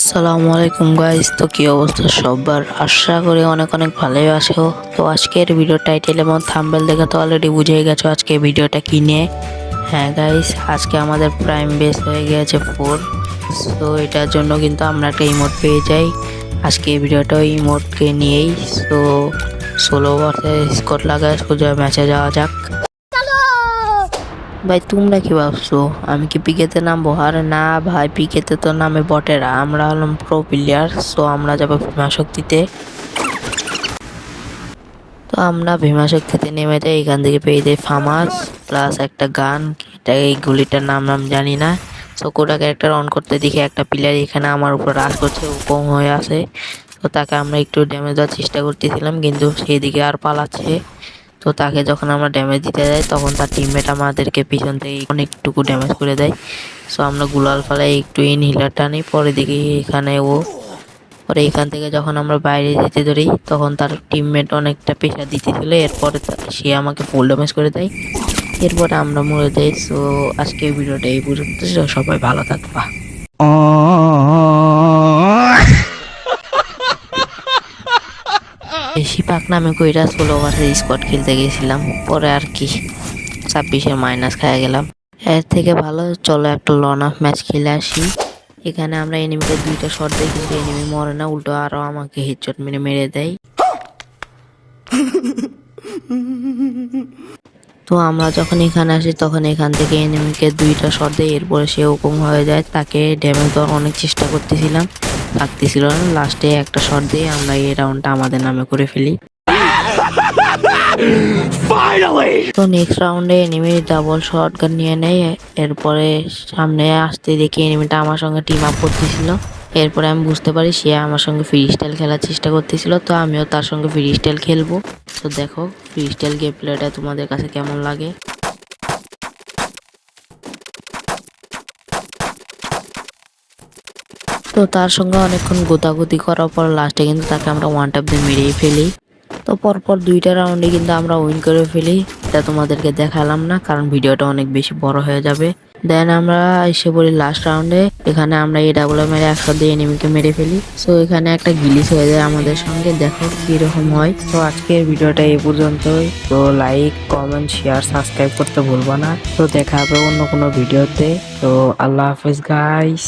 আসসালামু আলাইকুম গাইস। তো কি অবস্থা সবার? আশা করি অনেক অনেক ভালোই আছো। তো আজকের ভিডিও টাইটেল এবং থাম্বনেল দেখে তো অলরেডি বুঝেই গেছো আজকে ভিডিওটা কি নিয়ে। হ্যাঁ গাইস, আজকে আমাদের প্রাইম বেস হয়ে গেছে 4। তো এটার জন্য কিন্তু আমরা একটা ইমোট পেয়ে যাই। আজকে এই ভিডিওটা ওই ইমোটকে নিয়েই। তো সোলো ভার্সেস স্কোয়াড লাগায় সোজা ম্যাচে যাওয়া যাক। ভাই তোমরা কি ভাবছো আমি কি পিকেতে নামবো? আরে না ভাই, পিকেতে তো নামে বটেরা, আমরা হলাম প্রো প্লেয়ার। সো আমরা যাবো ভীমা শক্তিতে। তো আমরা ভীমা শক্তিতে নেমে যাই, এখান থেকে পেয়ে যাই ফামাস প্লাস একটা গান। এটা এই গুলিটার নাম জানি না। সো কোটা ক্যারেক্টার অন করতে দেখি একটা প্লেয়ার এখানে আমার উপর রাশ করছে, ও কম হয়ে আছে। তো তাকে আমরা একটু ড্যামেজ দেওয়ার চেষ্টা করতেছিলাম, কিন্তু সেদিকে আর পালাচ্ছে। তো তাকে যখন আমরা ড্যামেজ দিতে যাই তখন তার টিমমেট আমাদেরকে পিছন থেকে অনেকটুকু ড্যামেজ করে দেয়। সো আমরা গুলাল ফালাই একটু ইনহিলার টানি, পরে দেখি এখানে ও। পরে এখান থেকে যখন আমরা বাইরে যেতে ধরি তখন তার টিমমেট অনেকটা প্রেশার দিতেছিল, এরপরে সে আমাকে ফুল ড্যামেজ করে দেয়। এরপরে আমরা মরে যাই। সো আজকের ভিডিওটা এই পর্যন্ত ছিল। সবাই ভালো থাকবা। বেশি পাক নামে কইরা ষোলো ওভারের স্কোয়াড খেলতে গেছিলাম, পরে আর কি 26-এর মাইনাস খাইয়া গেলাম। এর থেকে ভালো চলো একটা লন অফ ম্যাচ খেলে আসি। এখানে আমরা এনিমিকে দুইটা শট দিই, কিন্তু এনিমি মরে না, উল্টো আরো আমাকে হেডশট মেরে মেরে দেয়। তো আমরা যখন এখানে আসি তখন এখান থেকে এনিমিকে দুইটা শট দেয়, এরপরে সে হুকুম হয়ে যায়। তাকে ড্যামেজ দেওয়ার অনেক চেষ্টা করতেছিলাম, থাকতেছিল না। লাস্টে একটা শট দিয়ে আমরা এই রাউন্ডটা আমাদের নামে করে ফেলি। তো নেক্সট রাউন্ডে এনিমি ডাবল শটগান নিয়ে নেয়। এরপরে সামনে আসতে দেখি এনিমিটা আমার সঙ্গে টিম আপ করতেছিল। এরপরে আমি বুঝতে পারি সে আমার সঙ্গে ফ্রি স্টাইল খেলার চেষ্টা করতেছিল, তো আমিও তার সঙ্গে ফ্রি স্টাইল খেলবো। তো দেখো ফ্রি স্টাইল গেম প্লেটা তোমাদের কাছে কেমন লাগে। তো তার সঙ্গে অনেকক্ষণ গোতাগুতি করার পর লাস্টে কিন্তু তাকে আমরা ওয়ান ট্যাপ দিয়ে মেরেই ফেলি। তো পরপর দুইটা রাউন্ডে কিন্তু আমরা উইন করে ফেলি। এটা তোমাদেরকে দেখালাম না, কারণ ভিডিওটা অনেক বেশি বড় হয়ে যাবে। দেন আমরা এসে পড়ি লাস্ট রাউন্ডে। এখানে আমরা এই ডাবল মেরে একসাথে এনিমিকে মেরে ফেলি। সো এখানে একটা গিলিস হয়ে যায় আমাদের সঙ্গে, দেখো কিরকম হয়। তো আজকের ভিডিওটা এই পর্যন্তই। তো লাইক কমেন্ট শেয়ার সাবস্ক্রাইব করতে ভুলবা না। তো দেখা হবে অন্য কোনো ভিডিওতে। তো আল্লাহ হাফেজ গাইস।